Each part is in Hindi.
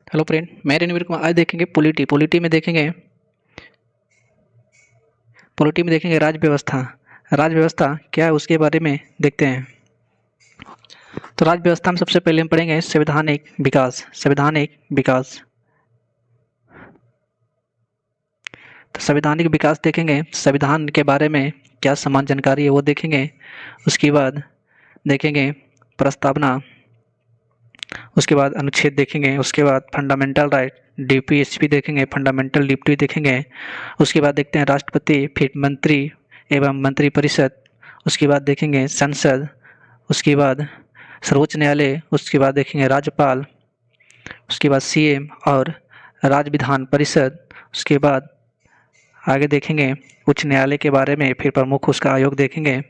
हेलो फ्रेंड, मैं रणवीर कुमार। आज देखेंगे पॉलिटी में देखेंगे राज्य व्यवस्था। राज्य व्यवस्था क्या है उसके बारे में देखते हैं। तो राज्य व्यवस्था में सबसे पहले हम पढ़ेंगे संवैधानिक विकास। तो संवैधानिक विकास देखेंगे, संविधान के बारे में क्या समान जानकारी है वो देखेंगे। उसके बाद देखेंगे प्रस्तावना, उसके बाद अनुच्छेद देखेंगे, उसके बाद फंडामेंटल राइट, डीपीएसपी देखेंगे, फंडामेंटल लिबर्टी देखेंगे। उसके बाद देखते हैं राष्ट्रपति, फिर मंत्री एवं मंत्रिपरिषद। उसके बाद देखेंगे संसद, उसके बाद सर्वोच्च न्यायालय, उसके बाद देखेंगे राज्यपाल, उसके बाद सीएम और राज्य विधान परिषद। उसके बाद आगे देखेंगे उच्च न्यायालय के बारे में, फिर प्रमुख उसका आयोग देखेंगे।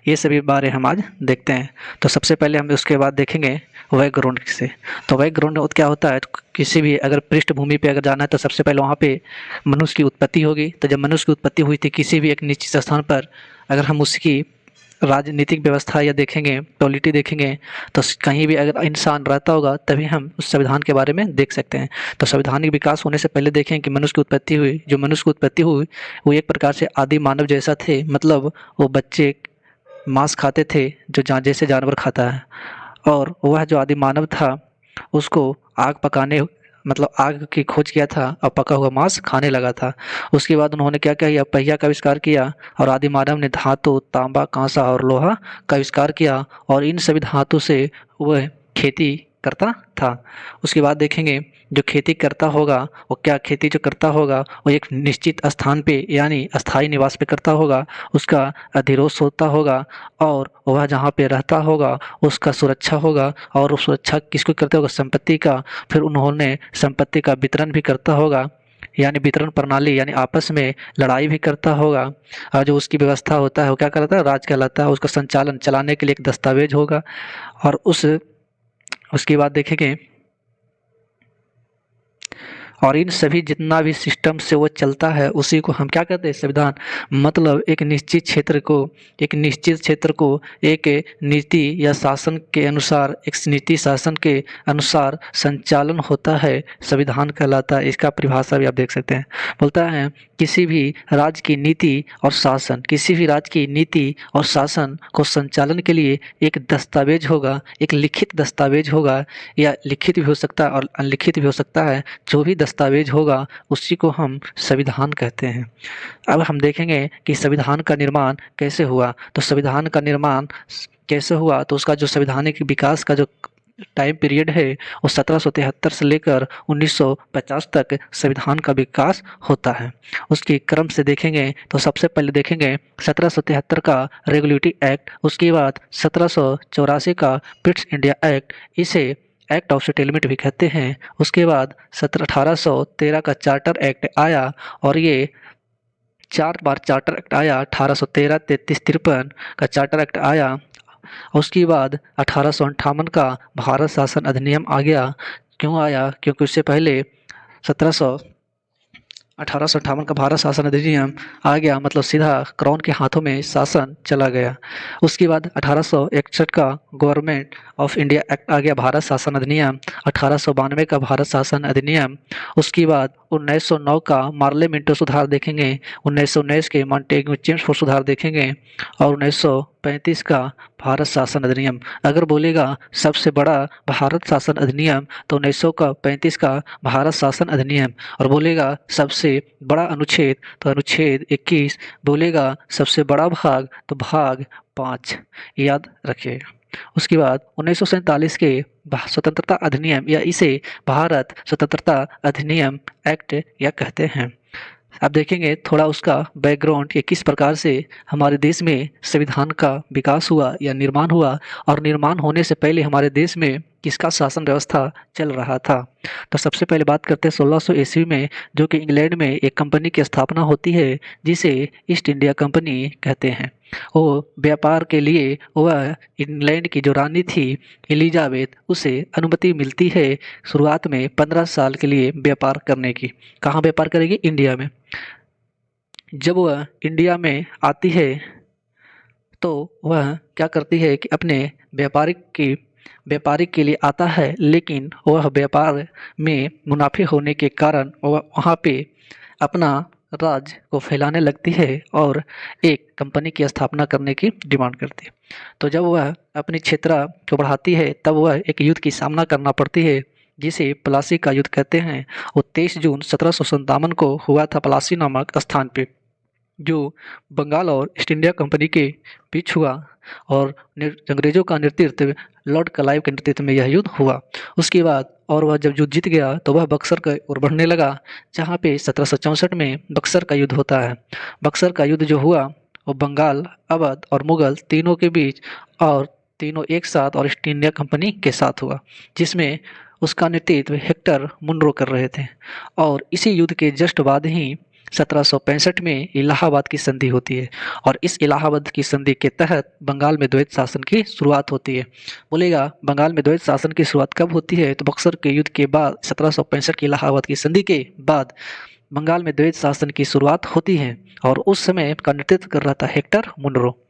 ये सभी बारे हम आज देखते हैं। तो सबसे पहले हम उसके बाद देखेंगे बैकग्राउंड से। तो बैकग्राउंड क्या होता है, तो किसी भी अगर पृष्ठभूमि पे अगर जाना है तो सबसे पहले वहाँ पे मनुष्य की उत्पत्ति होगी। तो जब मनुष्य की उत्पत्ति हुई थी किसी भी एक निश्चित स्थान पर, अगर हम उसकी राजनीतिक व्यवस्था या देखेंगे, पॉलिटी देखेंगे, तो कहीं भी अगर इंसान रहता होगा तभी हम उस संविधान के बारे में देख सकते हैं। तो संवैधानिक विकास होने से पहले देखें कि मनुष्य की उत्पत्ति हुई। जो मनुष्य की उत्पत्ति हुई वो एक प्रकार से आदि मानव जैसा थे, मतलब वो बच्चे मांस खाते थे जो जैसे जानवर खाता है। और वह जो आदि मानव था उसको आग पकाने, मतलब आग की खोज किया था और पका हुआ मांस खाने लगा था। उसके बाद उन्होंने क्या किया, पहिया का आविष्कार किया और आदि मानव ने धातु, तांबा, कांसा और लोहा का आविष्कार किया और इन सभी धातु से वह खेती करता था। उसके बाद देखेंगे जो खेती करता होगा वो क्या, खेती जो करता होगा वो एक निश्चित स्थान पे यानी अस्थायी निवास पे करता होगा, उसका अधिरोष होता होगा और वह जहाँ पे रहता होगा उसका सुरक्षा होगा। और उस सुरक्षा किसको करते होगा, संपत्ति का। फिर उन्होंने संपत्ति का वितरण भी करता होगा, यानी वितरण प्रणाली, यानी आपस में लड़ाई भी करता होगा। और जो उसकी व्यवस्था होता है वो क्या करता है, राज कहलाता है। उसका संचालन चलाने के लिए एक दस्तावेज होगा। और उसके बाद देखेंगे और इन सभी जितना भी सिस्टम से वो चलता है उसी को हम क्या कहते हैं, संविधान। मतलब एक निश्चित क्षेत्र को एक नीति या शासन के अनुसार, एक नीति शासन के अनुसार संचालन होता है, संविधान कहलाता है। इसका परिभाषा भी आप देख सकते हैं। बोलता है किसी भी राज्य की नीति और शासन को संचालन के लिए एक दस्तावेज होगा, एक लिखित दस्तावेज होगा, या लिखित भी हो सकता है और अनलिखित भी हो सकता है। जो भी दस्तावेज होगा उसी को हम संविधान कहते हैं। अब हम देखेंगे कि संविधान का निर्माण कैसे हुआ। तो संविधान का निर्माण कैसे हुआ, तो उसका जो संवैधानिक विकास का जो टाइम पीरियड है वो 1773 से लेकर 1950 तक संविधान का विकास होता है। उसके क्रम से देखेंगे तो सबसे पहले देखेंगे 1773 का रेगुलेटरी एक्ट, उसके बाद 1784 का ब्रिटिश इंडिया एक्ट, इसे एक्ट ऑफ सेटलमेंट भी कहते हैं। उसके बाद 1813 का चार्टर एक्ट आया और ये 4 बार चार्टर एक्ट आया। 1813, 33, 53 का चार्टर एक्ट आया। उसके बाद 1858 का भारत शासन अधिनियम आ गया। क्यों आया, क्योंकि उससे पहले 1700 1858 का भारत शासन अधिनियम आ गया, मतलब सीधा क्राउन के हाथों में शासन चला गया। उसके बाद 1861 का गवर्नमेंट ऑफ इंडिया एक्ट आ गया, भारत शासन अधिनियम। 1892 का भारत शासन अधिनियम। उसके बाद 1909 का मार्ले मिंटो सुधार देखेंगे, 1919 के मॉन्टेग्यू चेम्सफोर्ड सुधार देखेंगे और 1935 का भारत शासन अधिनियम। अगर बोलेगा सबसे बड़ा भारत शासन अधिनियम तो 1935 का भारत शासन अधिनियम। और बोलेगा सबसे बड़ा अनुच्छेद तो अनुच्छेद 21। बोलेगा सबसे बड़ा भाग तो भाग 5। याद रखिएगा। उसके बाद 1947 के स्वतंत्रता अधिनियम या इसे भारत स्वतंत्रता अधिनियम एक्ट या कहते हैं। अब देखेंगे थोड़ा उसका बैकग्राउंड कि किस प्रकार से हमारे देश में संविधान का विकास हुआ या निर्माण हुआ, और निर्माण होने से पहले हमारे देश में किसका शासन व्यवस्था चल रहा था। तो सबसे पहले बात करते हैं 1600 ईस्वी में, जो कि इंग्लैंड में एक कंपनी की स्थापना होती है जिसे ईस्ट इंडिया कंपनी कहते हैं। वो व्यापार के लिए वह इंग्लैंड की जो रानी थी एलिजाबेथ, उसे अनुमति मिलती है शुरुआत में 15 साल के लिए व्यापार करने की। कहाँ व्यापार करेगी, इंडिया में। जब वह इंडिया में आती है तो वह क्या करती है कि अपने व्यापारिक की व्यापारी के लिए आता है, लेकिन वह व्यापार में मुनाफे होने के कारण वह वहाँ पे अपना राज को फैलाने लगती है और एक कंपनी की स्थापना करने की डिमांड करती है। तो जब वह अपनी क्षेत्र को बढ़ाती है तब वह एक युद्ध की सामना करना पड़ती है, जिसे प्लासी का युद्ध कहते हैं। वो 23 जून 1757 को हुआ था प्लासी नामक स्थान पे, जो बंगाल और ईस्ट इंडिया कंपनी के बीच हुआ और अंग्रेजों का नेतृत्व लॉर्ड क्लाइव के नेतृत्व में यह युद्ध हुआ। उसके बाद और वह जब युद्ध जीत गया तो वह बक्सर की ओर बढ़ने लगा, जहाँ पे 1764 में बक्सर का युद्ध होता है। बक्सर का युद्ध जो हुआ वो बंगाल, अवध और मुगल तीनों के बीच, और तीनों एक साथ और ईस्ट इंडिया कंपनी के साथ हुआ, जिसमें उसका नेतृत्व हेक्टर मुनरो कर रहे थे। और इसी युद्ध के जस्ट बाद ही 1765 में इलाहाबाद की संधि होती है, और इस इलाहाबाद की संधि के तहत बंगाल में द्वैत शासन की शुरुआत होती है। बोलेगा बंगाल में द्वैत शासन की शुरुआत कब होती है, तो बक्सर के युद्ध के बाद 1765 की इलाहाबाद की संधि के बाद बंगाल में द्वैत शासन की शुरुआत होती है, और उस समय का नेतृत्व कर रहा था हेक्टर मुनरो।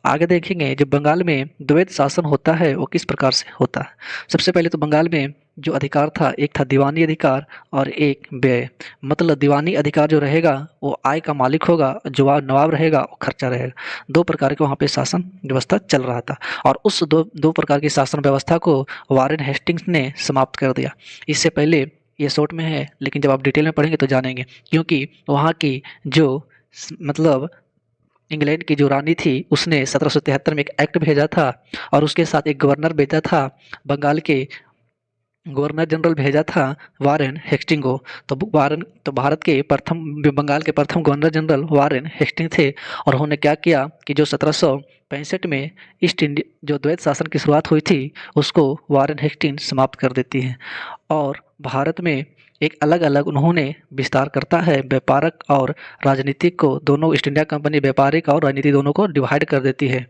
आगे देखेंगे जब बंगाल में द्वैत शासन होता है वो किस प्रकार से होता है। सबसे पहले तो बंगाल में जो अधिकार था, एक था दीवानी अधिकार और एक व्यय। मतलब दीवानी अधिकार जो रहेगा वो आय का मालिक होगा, जो नवाब रहेगा वो खर्चा रहेगा। दो प्रकार के वहाँ पे शासन व्यवस्था चल रहा था, और उस दो प्रकार की शासन व्यवस्था को वारेन हेस्टिंग्स ने समाप्त कर दिया। इससे पहले ये शॉर्ट में है, लेकिन जब आप डिटेल में पढ़ेंगे तो जानेंगे, क्योंकि वहाँ की जो मतलब इंग्लैंड की जो रानी थी उसने 1773 में एक एक्ट भेजा था, और उसके साथ एक गवर्नर भेजा था, बंगाल के गवर्नर जनरल भेजा था वारेन हेस्टिंग को। तो भारत के प्रथम बंगाल के प्रथम गवर्नर जनरल वारेन हेस्टिंग थे, और उन्होंने क्या किया कि जो 1765 में ईस्ट इंडिया जो द्वैत शासन की शुरुआत हुई थी उसको वारेन हेस्टिंग समाप्त कर देती है, और भारत में एक अलग अलग उन्होंने विस्तार करता है व्यापारिक और राजनीतिक को, दोनों ईस्ट इंडिया कंपनी व्यापारिक और राजनीतिक दोनों को डिवाइड कर देती है,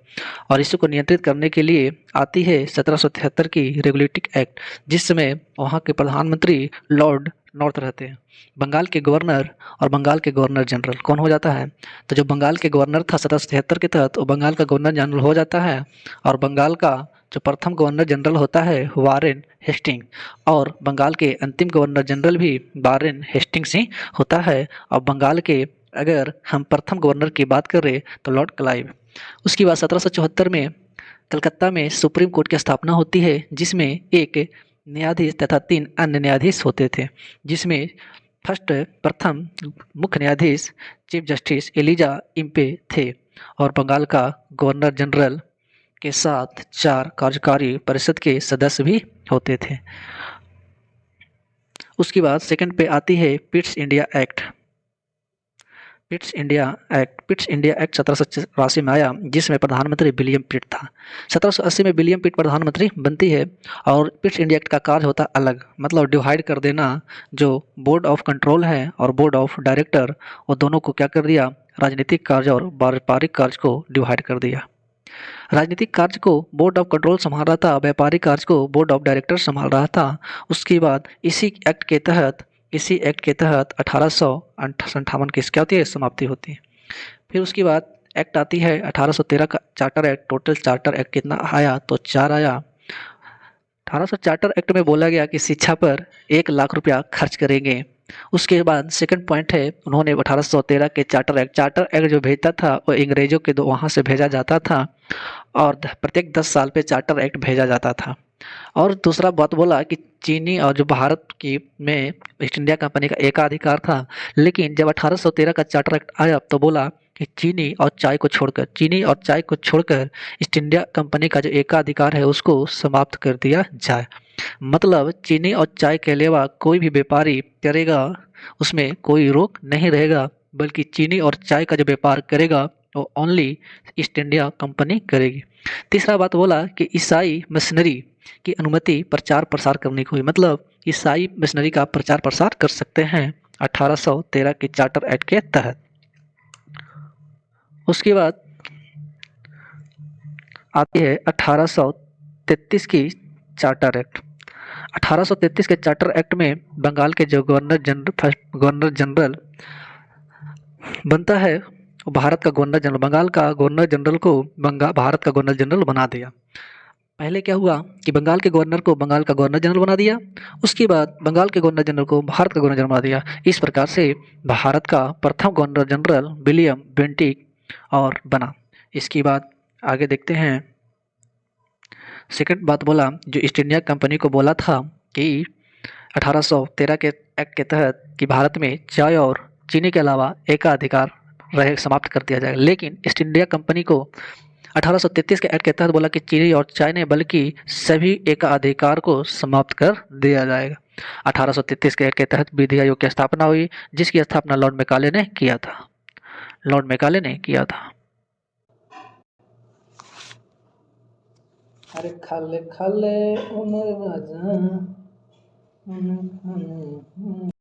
और इसी को नियंत्रित करने के लिए आती है 1773 की रेगुलेटिंग एक्ट, जिस समय वहाँ के प्रधानमंत्री लॉर्ड नॉर्थ रहते हैं। बंगाल के गवर्नर और बंगाल के गवर्नर जनरल कौन हो जाता है, तो जो बंगाल के गवर्नर था 1773 के तहत वो बंगाल का गवर्नर जनरल हो जाता है, और बंगाल का जो प्रथम गवर्नर जनरल होता है वारेन हेस्टिंग, और बंगाल के अंतिम गवर्नर जनरल भी वारेन हेस्टिंग्स ही होता है। और बंगाल के अगर हम प्रथम गवर्नर की बात करें तो लॉर्ड क्लाइव। उसके बाद 1774 में कलकत्ता में सुप्रीम कोर्ट की स्थापना होती है, जिसमें एक न्यायाधीश तथा 3 अन्य न्यायाधीश होते थे, जिसमें प्रथम मुख्य न्यायाधीश चीफ जस्टिस एलिजा इम्पे थे, और बंगाल का गवर्नर जनरल के साथ 4 कार्यकारी परिषद के सदस्य भी होते थे। उसके बाद सेकंड पे आती है Pitt's India act. Pitt's India act 1784 में आया, जिसमें प्रधानमंत्री विलियम पिट था। 1780 में विलियम पिट प्रधानमंत्री बनती है, और पिट्स इंडिया एक्ट का कार्य होता अलग, मतलब डिवाइड कर देना। जो बोर्ड ऑफ कंट्रोल है और बोर्ड ऑफ डायरेक्टर, वो दोनों को क्या कर दिया, राजनीतिक कार्य और व्यापारिक कार्य को डिवाइड कर दिया। राजनीतिक कार्य को बोर्ड ऑफ कंट्रोल संभाल रहा था, व्यापारिक कार्य को बोर्ड ऑफ डायरेक्टर संभाल रहा था। उसके बाद इसी एक्ट के तहत 1858 की क्या होती है, समाप्ति होती है। फिर उसके बाद एक्ट आती है 1813 का charter act. Total charter act कितना आया, तो 4 आया। 1800 चार्टर एक्ट में बोला गया कि शिक्षा पर 1 लाख रुपया खर्च करेंगे। उसके बाद सेकंड पॉइंट है, उन्होंने 1813 के चार्टर एक्ट जो भेजता था वो अंग्रेजों के वहाँ से भेजा जाता था, और प्रत्येक 10 साल पे चार्टर एक्ट भेजा जाता था। और दूसरा बात बोला कि चीनी और जो भारत की में ईस्ट इंडिया कंपनी का एकाधिकार था, लेकिन जब 1813 का चार्टर एक्ट आया तो बोला कि चीनी और चाय को छोड़कर ईस्ट इंडिया कंपनी का जो एकाधिकार है उसको समाप्त कर दिया जाए। मतलब चीनी और चाय के अलावा कोई भी व्यापारी करेगा उसमें कोई रोक नहीं रहेगा, बल्कि चीनी और चाय का जो व्यापार करेगा वो ओनली ईस्ट इंडिया कंपनी करेगी। तीसरा बात बोला कि ईसाई मिशनरी की अनुमति प्रचार प्रसार करने को हुई, मतलब ईसाई मिशनरी का प्रचार प्रसार कर सकते हैं 1813 के चार्टर एक्ट के तहत। उसके बाद आती है 1833 की चार्टर एक्ट। 1833 के चार्टर एक्ट में बंगाल के जो गवर्नर जनरल बनता है भारत का गवर्नर जनरल, बंगाल का गवर्नर जनरल को भारत का गवर्नर जनरल बना दिया। पहले क्या हुआ कि बंगाल के गवर्नर को बंगाल का गवर्नर जनरल बना दिया, उसके बाद बंगाल के गवर्नर जनरल को भारत का गवर्नर जनरल बना दिया। इस प्रकार से भारत का प्रथम गवर्नर जनरल विलियम बेंटिक और बना। इसके बाद आगे देखते हैं। सेकंड बात बोला, जो ईस्ट इंडिया कंपनी को बोला था कि 1813 के एक्ट के तहत कि भारत में चाय और चीनी के अलावा एकाधिकार रहे समाप्त कर दिया जाएगा, लेकिन ईस्ट इंडिया कंपनी को 1833 के एक्ट के तहत बोला कि चीनी और चाय ने बल्कि सभी एकाधिकार को समाप्त कर दिया जाएगा। 1833 के एक्ट के तहत विधि आयोग की स्थापना हुई, जिसकी स्थापना लॉर्ड मैकाले ने किया था। लॉर्ड मैकाले ने किया था। अरे खाले खाले उमर राजा